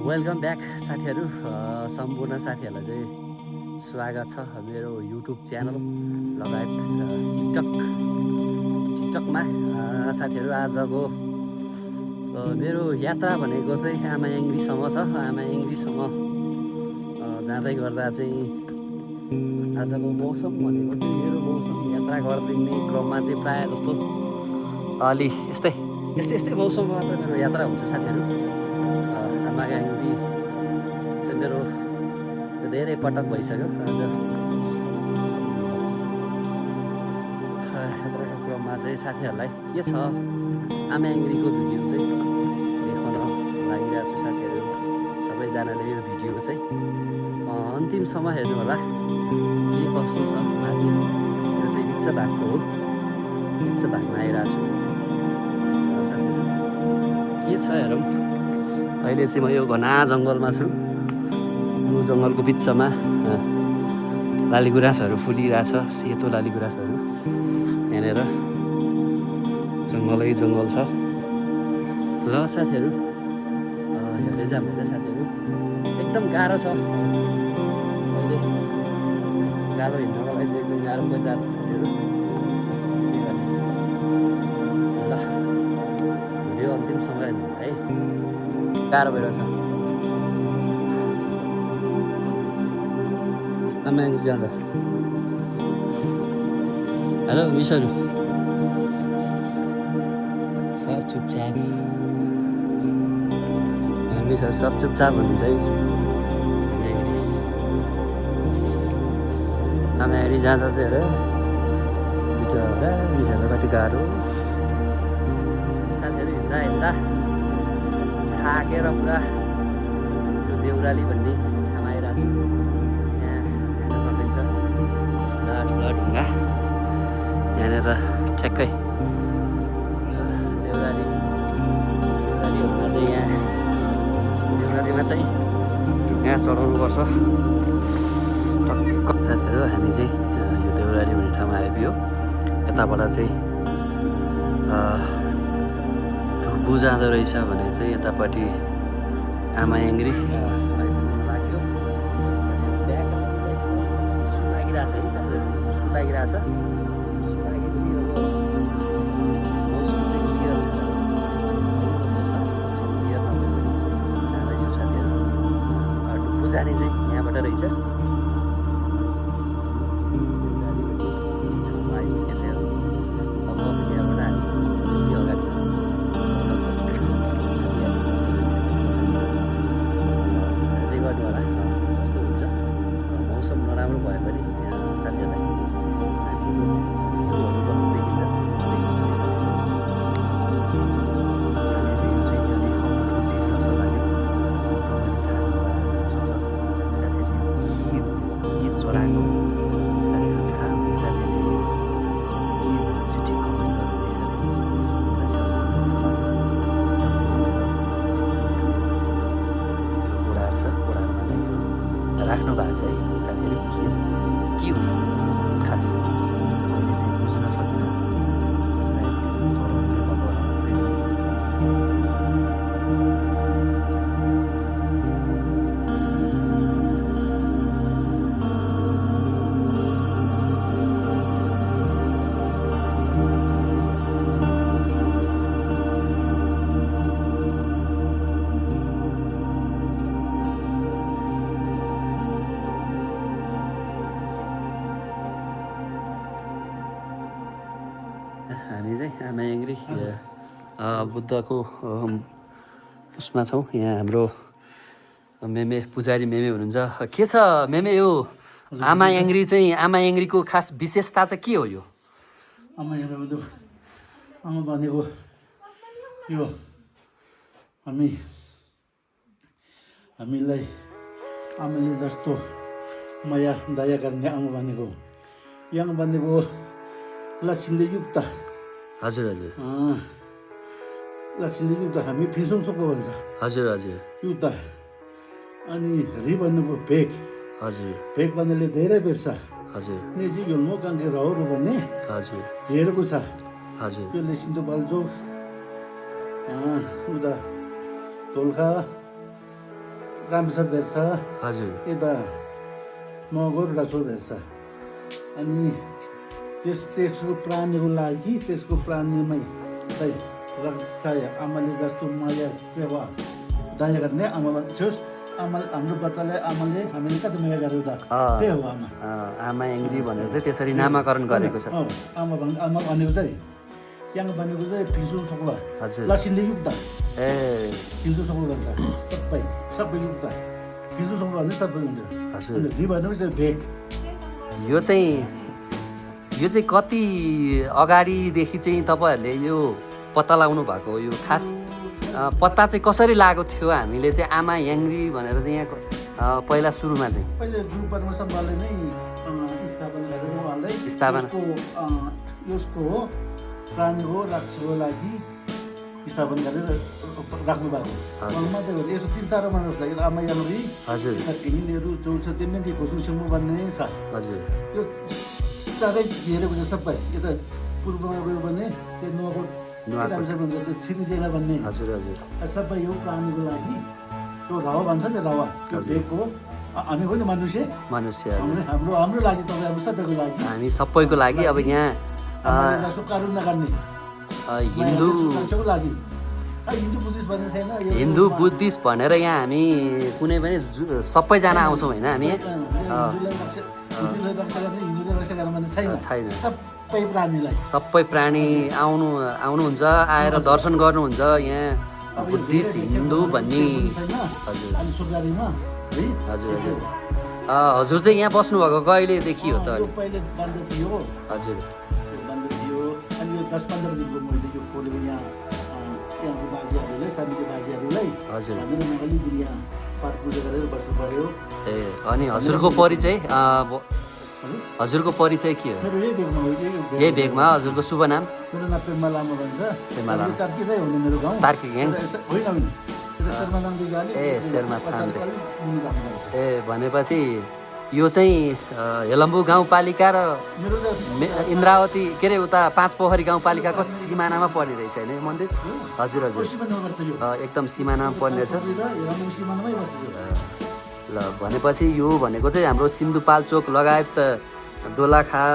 Welcome back साथीहरू। सम्पूर्ण साथीहरूलाई चाहिँ स्वागत छ मेरो युट्युब च्यानल लगायत टिकटकमा। साथीहरू आजको मेरो यात्रा भनेको चाहिँ आमायाङ्ग्रीसम्म छ। आमायाङ्ग्रीसम्म जाँदै गर्दा चाहिँ आजको मौसम भनेको चाहिँ मेरो मौसम यात्रा गरिदिने क्रममा चाहिँ प्रायः जस्तो अलि यस्तै मौसममा मात्र मेरो यात्रा हुन्छ साथीहरू। आमायाङ्ग्री चाहिँ मेरो धेरै पटक भइसक्यो। आज यात्राको क्रममा चाहिँ साथीहरूलाई के छ आमायाङ्ग्रीको भिडियो चाहिँ देखाउन लागिरहेको छु साथीहरू। सबैजनाले यो भिडियो चाहिँ अन्तिमसम्म हेर्नु होला के कस्तो छ। माथि यो चाहिँ बिच्च भागको हो, बिच्च भागमा आइरहेको छु साथीहरू। के छ हेरौँ। अहिले चाहिँ म यो घना जङ्गलमा छु। यो जङ्गलको बिचमा लालीगुराँसहरू फुलिरहेछ, सेतो लालीगुराँसहरू। यहाँनिर जङ्गलै जङ्गल छ। ल साथीहरू हेर्दै जाऊँ होइन साथीहरू। एकदम गाह्रो छ अहिले, गाह्रो हिँड्नको लागि चाहिँ एकदम गाह्रो परिरहेको छ साथीहरू। ल भिडियो अन्तिमसम्म हेर्नु है, गाह्रो भइरहेछ। आमायाङ्ग्री जाँदा हेलो मिसहरू, सर चुपचाप मिसहरू, सब चुपचाप हुनुहुन्छ है। आमायाङ्ग्री जाँदा चाहिँ हेर मिसहरूलाई कति गाह्रो साथीहरू। हिँड्दा हिँड्दा थाकेर पुरा यो देउराली भन्ने ठाउँमा आइरहेको छु। यहाँ हेर्न सकिन्छ ठुला ठुला ढुङ्गा। यहाँनिर ठ्याक्कै देउरालीहरूमा चाहिँ यहाँ देउरालीमा चाहिँ ढुङ्गा चढाउनुपर्छ टक्क साथीहरू। हामी चाहिँ यो देउराली भन्ने ठाउँमा आइपुग्यो। यताबाट चाहिँ ढुकु जाँदो रहेछ भने चाहिँ यतापट्टि आमायाङ्ग्री लाग्यो। सुलागिरहेछ है साथीहरू, सुलागिरहेछ। सुलागेपछि अब मौसम चाहिँ क्लियर जाँदैछु साथीहरू। ढुकु जाने चाहिँ यहाँबाट रहेछ। राख्नु भएको छ है साथीहरू। के हो खास मैले चाहिँ बुझ्न सकिनँ। हामी चाहिँ आमायाङ्ग्री बुद्धको उसमा छौँ। यहाँ हाम्रो मेमे पुजारी मेमे हुनुहुन्छ। के छ मेमे, यो आमायाङ्ग्री चाहिँ आमायाङ्ग्रीको खास विशेषता चाहिँ के हो? यो आमायाङ्ग्री आमा भनेको यो हामीलाई आमाले जस्तो माया दया गर्ने आमा भनेको। यहाँ भनेको लक्ष्मीले युक्त। हजुर हजुर लक्ष्मीले युक्त, हामी फेसौँ सको भन्छ। हजुर हजुर युक्त। अनि रि भन्नुको भेग। हजुर भेग भन्नेले धेरै बेर्छ। हजुर निजी यो मोकाङ्के रहरु भन्ने हजुर धेरैको छ। हजुर यो लेसिन्दो बाल्चोक उता दोलखा रामेश्वर भेट्छ, हजुर यता मगर रासो भेट्छ। अनि त्यसको प्राणीको लागि त्यसको प्राणीमै चाहिँ रक्षा आमाले जस्तो माया सेवा दया गर्ने आमा छोस्। आमा हाम्रो बच्चालाई आमाले हामीले कति माया गरेर त त्यही हो आमा। आमा याङ्ग्री भनेर चाहिँ त्यसरी नामाकरण गरेको छ। आमा भनेको चाहिँ याङ भनेको चाहिँ फिसु सक्ला हजुर लसिनले युक्त ए फिसु सक्ला भन्छ सबै युक्त फिसु सक्ला भन्दै सबै हुन्छ। हजुर रि भनेको चाहिँ भेग। यो चाहिँ कति अगाडिदेखि चाहिँ तपाईँहरूले यो पत्ता लगाउनु भएको हो? यो खास पत्ता चाहिँ कसरी लागेको थियो हामीले चाहिँ आमा याङ्ग्री भनेर चाहिँ यहाँ पहिला सुरुमा चाहिँ? पहिले ग्रुपमा सम्भाले नै स्थापना गरेर उहाँलाई यसको हो प्राणीको रक्षाको लागि स्थापना गरेर राख्नु भएको। मात्रै हो यसो 3-4 मानिस छ। आमा याङ्ग्री हजुर हिन्दीहरू चौछ तिमीले घोसु सिम्बु भन्ने छ। हजुर यो चारै घेरेको छ सबै। यता पूर्वमा गयो भने त्यो नुवाकोट भन्छ त्यो छिरिजेला भन्ने हजुर हजुर सबै यो प्राणीको लागि त्यो रावा भन्छ नि रावा त्यो भेगको हामी पनि मनुष्य हाम्रो लागि तपाईँ हाम्रो सबैको लागि हामी सबैको लागि अब यहाँ जस्तो कानुन नगर्ने हिन्दू लागि हिन्दू बुद्धिस्ट भन्ने छैन। हिन्दू बुद्धिस्ट भनेर यहाँ हामी कुनै पनि सबैजना आउँछौँ होइन हामी छैन। सबै प्राणीलाई सबै प्राणी आउनुहुन्छ आएर दर्शन गर्नुहुन्छ यहाँ बुद्धिस्ट हिन्दू भन्ने। हजुर हजुर हजुर हजुर चाहिँ यहाँ बस्नुभएको कहिलेदेखि हो त? पहिले बन्द थियो। हजुर बन्द थियो अनि यो 10-15 दिनको मैले यो खोलेको यहाँको बाजेहरूलाई सामीको बाजेहरूलाई हजुर हामीले अलिकति यहाँ पाठ पूजा गरेर बस्नु पऱ्यो। ए अनि हजुरको परिचय हजुरको परिचय के हो? मेरो यही भेगमा हजुरको शुभ नाम? मेरो नाम पेम्बा लामा भन्छ। पेम्बा लामा तार्किकै हुने मेरो गाउँ तार्किक होइन ए शेर्मा थाम्रे। ए भनेपछि यो चाहिँ हेलम्बु गाउँपालिका र इन्द्रावती के अरे उता 5 पोखरी गाउँपालिकाको सिमानामा पर्ने रहेछ होइन यो मन्दिर? हजुर हजुर एकदम सिमानामा पर्नेछ। ल भनेपछि यो भनेको चाहिँ हाम्रो सिन्धुपाल्चोक लगायत दोलाखा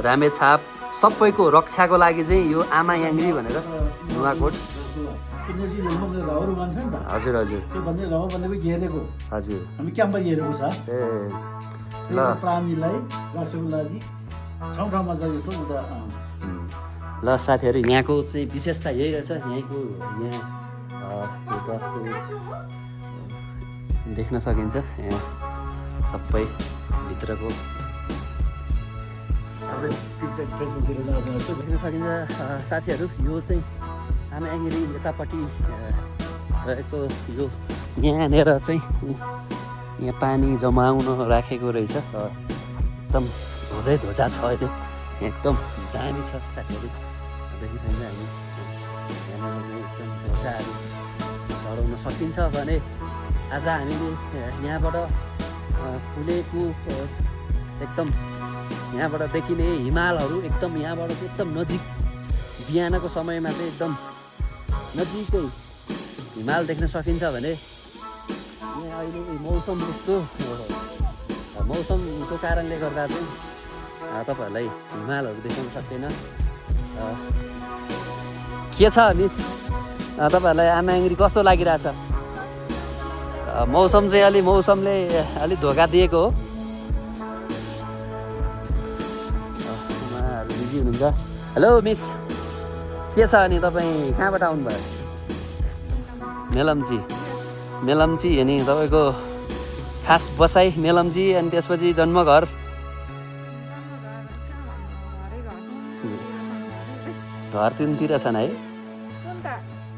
रामेछाप सबैको रक्षाको लागि चाहिँ यो आमा याङ्ग्री भनेर नुवाकोट। हजुर हजुर हजुर हामी क्याम्पमा घेरेको छ। ए ल प्राणीलाई राख्नुको लागि ठाउँमा चाहिँ यस्तो उता ल साथीहरू यहाँको चाहिँ विशेषता यही रहेछ। यहीँको यहाँ देख्न सकिन्छ यहाँ सबै भित्रको देख्न सकिन्छ साथीहरू। यो चाहिँ आमा याङ्ग्री यतापट्टि रहेको यो यहाँनिर चाहिँ यहाँ पानी जमाउन राखेको रहेछ। एकदम ध्वजा छ त्यो एकदम दामी छ साथीहरू। देख्न सकिन्छ हामी यहाँनिर चाहिँ एकदम ध्वजाहरू चढाउन सकिन्छ भने आज हामीले यहाँबाट फुलेको एकदम यहाँबाट देखिने हिमालहरू एकदम यहाँबाट एकदम नजिक बिहानको समयमा चाहिँ एकदम नजिकै हिमाल देख्न सकिन्छ भने यहाँ अहिले मौसम यस्तो मौसमको कारणले गर्दा चाहिँ तपाईँहरूलाई हिमालहरू देखाउन सक्दैन। के छ मिस तपाईँहरूलाई आमा याङ्ग्री कस्तो लागिरहेछ? मौसम चाहिँ मौसमले अलि धोका दिएको हो। उहाँहरू बिजी हुनुहुन्छ। हेलो मिस के छ अनि तपाईँ कहाँबाट आउनुभयो? मेलम्ची अनि तपाईँको खास बसाइ मेलम्ची अनि त्यसपछि जन्मघर? घर तिनतिर छन् है?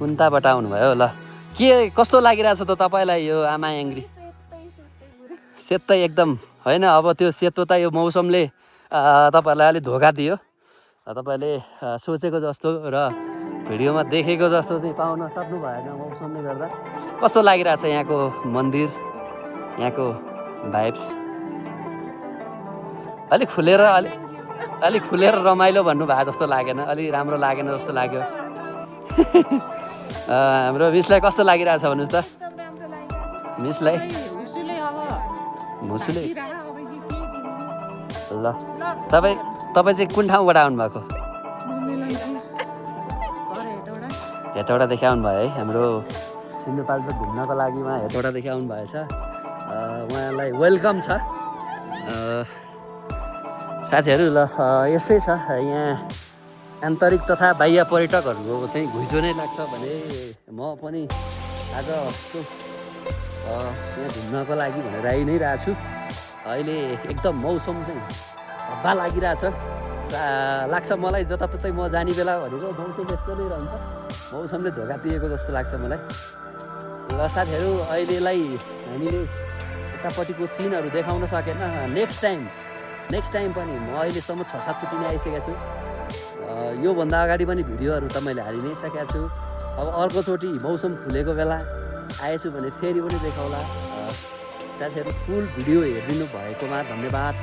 कुन्ताबाट आउनुभयो? ल के कस्तो लागिरहेछ त तपाईँलाई यो आमा याङ्ग्री? सेतै एकदम होइन। अब त्यो सेतो त यो मौसमले तपाईँहरूलाई अलिक धोका दियो। तपाईँले सोचेको जस्तो र भिडियोमा देखेको जस्तो चाहिँ पाउन सक्नु भएन मौसमले गर्दा। कस्तो लागिरहेछ यहाँको मन्दिर, यहाँको भाइब्स? अलिक खुलेर रमाइलो भन्नु भएको जस्तो लागेन, अलि राम्रो लागेन जस्तो लाग्यो। हाम्रो मिसलाई कस्तो लागिरहेछ भन्नुहोस् त? मिसलाई उसले अब मुसुले भागिरह अब के दिनु ल तपाईँ चाहिँ कुन ठाउँबाट आउनुभएको हेटौडादेखि आउनुभयो है हाम्रो सिन्धुपाल्चोक घुम्नको लागि उहाँ हेटौडादेखि आउनुभएछ उहाँलाई वेलकम छ साथीहरू ल यस्तै छ यहाँ आन्तरिक तथा बाह्य पर्यटकहरूको चाहिँ घुइँचो नै लाग्छ भने म पनि आज यसो यहाँ घुम्नको लागि भनेर आइ नै रहेको छु अहिले एकदम मौसम चाहिँ हब्बा लागिरहेछ लाग्छ मलाई जताततै म जाने बेला भनेको मौसम यस्तो नै रहन्छ मौसमले धोका दिएको जस्तो लाग्छ मलाई ल साथीहरू अहिलेलाई हामीले यतापट्टिको सिनहरू देखाउन सकेन नेक्स्ट टाइम पनि म अहिलेसम्म 6-7 चोटि नै आइसकेको छु योभन्दा अगाडि पनि भिडियोहरू त मैले हालि नै सकेको छु अब अर्कोचोटि मौसम खुलेको बेला आएछु भने फेरि पनि देखाउला साथीहरू फुल भिडियो हेरिदिनु भएकोमा धन्यवाद।